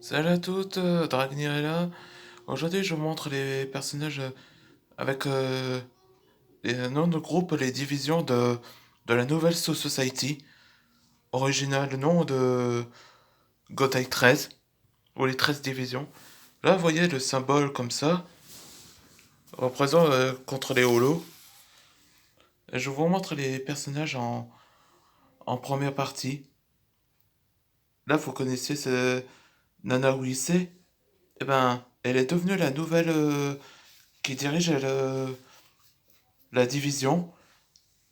Salut à toutes, Dragnir est là. Aujourd'hui, je vous montre les personnages avec les noms de groupe, les divisions de la nouvelle Soul Society. Original nom de Gothic 13, ou les 13 divisions. Là, vous voyez le symbole comme ça, représentant contre les holos. Et je vous montre les personnages en première partie. Là, vous connaissez Nana Uise. Eh ben, elle est devenue la nouvelle qui dirige la division.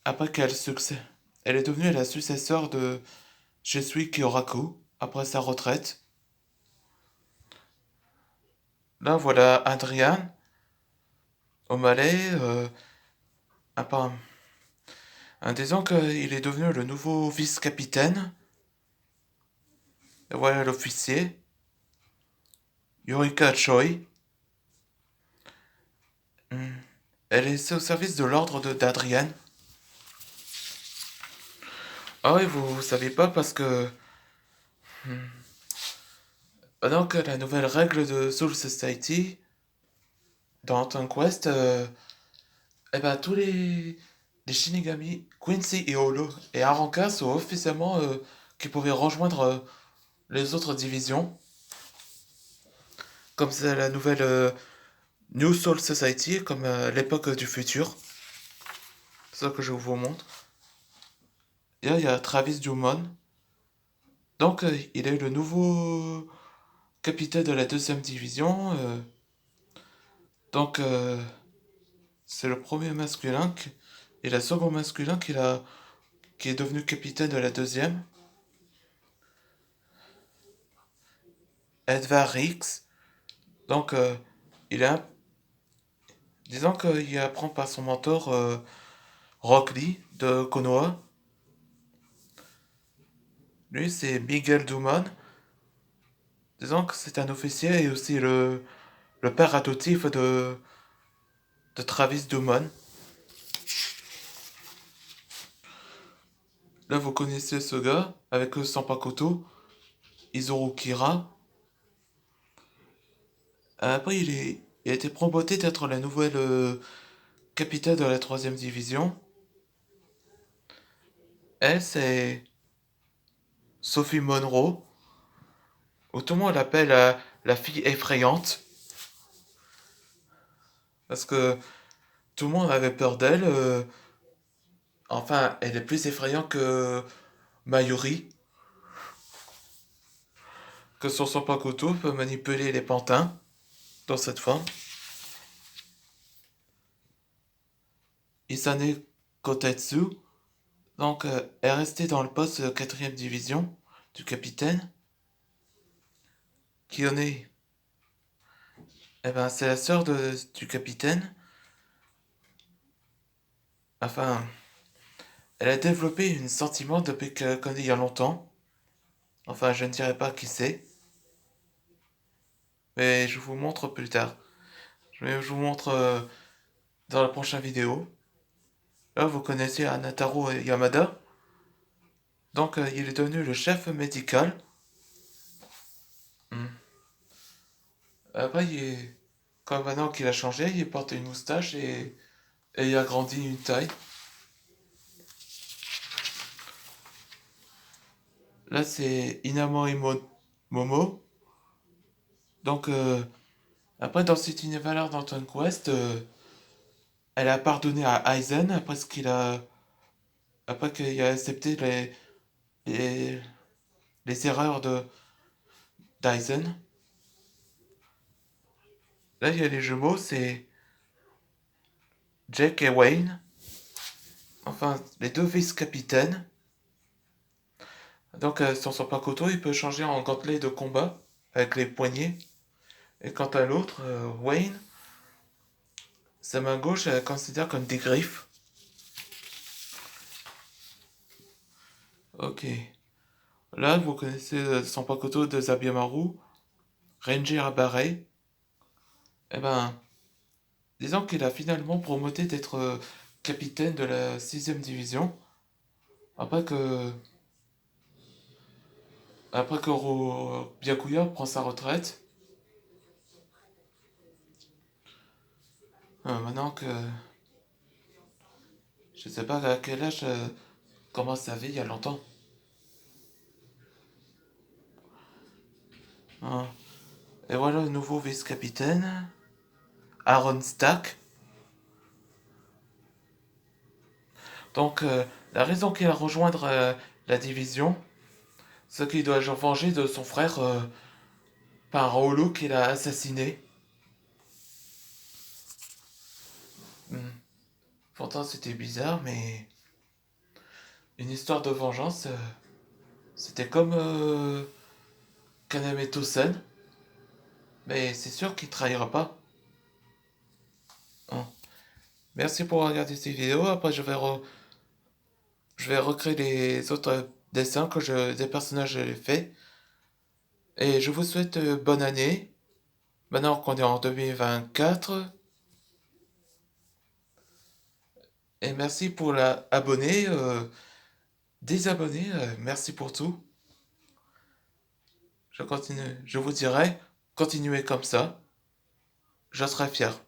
Après qu'elle succès, elle est devenue la successeur de Jesui Kyoraku après sa retraite. Là, voilà Adrian O'Malley, un, un disant qu'il est devenu le nouveau vice-capitaine. Et voilà l'officier, Yorika Choi. Hmm. Elle est au service de l'ordre d'Adrian. Ah oui, vous savez pas parce que pendant que la nouvelle règle de Soul Society dans Anton Quest, eh ben tous les Shinigami, Quincy et Holo et Arranca sont officiellement qui pouvaient rejoindre les autres divisions, comme c'est la nouvelle New Soul Society, comme l'époque du futur. C'est ça que je vous montre. Et là, il y a Travis Dumont. Donc, il est le nouveau capitaine de la deuxième division. Donc, c'est le premier masculin et le second masculin qui est devenu capitaine de la deuxième. Edvard Rix. Donc, il est disons qu'il apprend par son mentor Rock Lee de Konoha. Lui, c'est Miguel Dumont. Disons que c'est un officier et aussi le père adoptif de Travis Dumont. Là, vous connaissez ce gars avec Sampakoto, Izuru Kira. Après, il a été promoté d'être la nouvelle capitaine de la troisième division. Elle, c'est Sophie Monroe. Ou tout le monde l'appelle la fille effrayante. Parce que tout le monde avait peur d'elle. Enfin, elle est plus effrayante que Mayuri, que son Sampakuto peut manipuler les pantins dans cette forme. Isane Kotetsu, donc, est restée dans le poste de quatrième division du capitaine. Kiyone, eh ben, c'est la sœur du capitaine. Enfin, elle a développé un sentiment depuis qu'elle connaît il y a longtemps. Enfin, je ne dirai pas qui c'est, mais je vous montre plus tard. Je vous montre dans la prochaine vidéo. Là, vous connaissez Anataro Yamada. Donc, il est devenu le chef médical. Hmm. Après, comme maintenant qu'il a changé, il porte une moustache et il a grandi une taille. Là, c'est Inamori Momo. Donc, après, dans cet univers d'Anton Quest, elle a pardonné à Aizen après qu'il a accepté les, les erreurs d'Aizen. Là, il y a les jumeaux, c'est Jake et Wayne. Enfin, les deux vice-capitaines. Donc, sur son pacoto, il peut changer en gantelet de combat avec les poignets. Et quant à l'autre, Wayne, sa main gauche, elle considère comme des griffes. Ok. Là, vous connaissez son pacoto de Zabiamaru, Ranger Abarei. Eh ben, disons qu'il a finalement promoté d'être capitaine de la sixième division. Après que Après que Byakuya prend sa retraite, maintenant que je sais pas à quel âge commence sa vie il y a longtemps. Hein. Et voilà le nouveau vice-capitaine, Aaron Stack. Donc la raison qu'il a rejoindre la division, c'est qu'il doit se venger de son frère par un holo qu'il a assassiné. Hmm. Pourtant c'était bizarre, mais une histoire de vengeance, c'était comme Kaname Tosen, mais c'est sûr qu'il trahira pas. Hein. Merci pour regarder cette vidéo. Après, je vais recréer les autres dessins des personnages que j'ai faits. Et je vous souhaite bonne année. Maintenant qu'on est en 2024. Et merci pour la abonné, désabonné. Merci pour tout. Je continue. Je vous dirai, continuez comme ça. Je serai fier.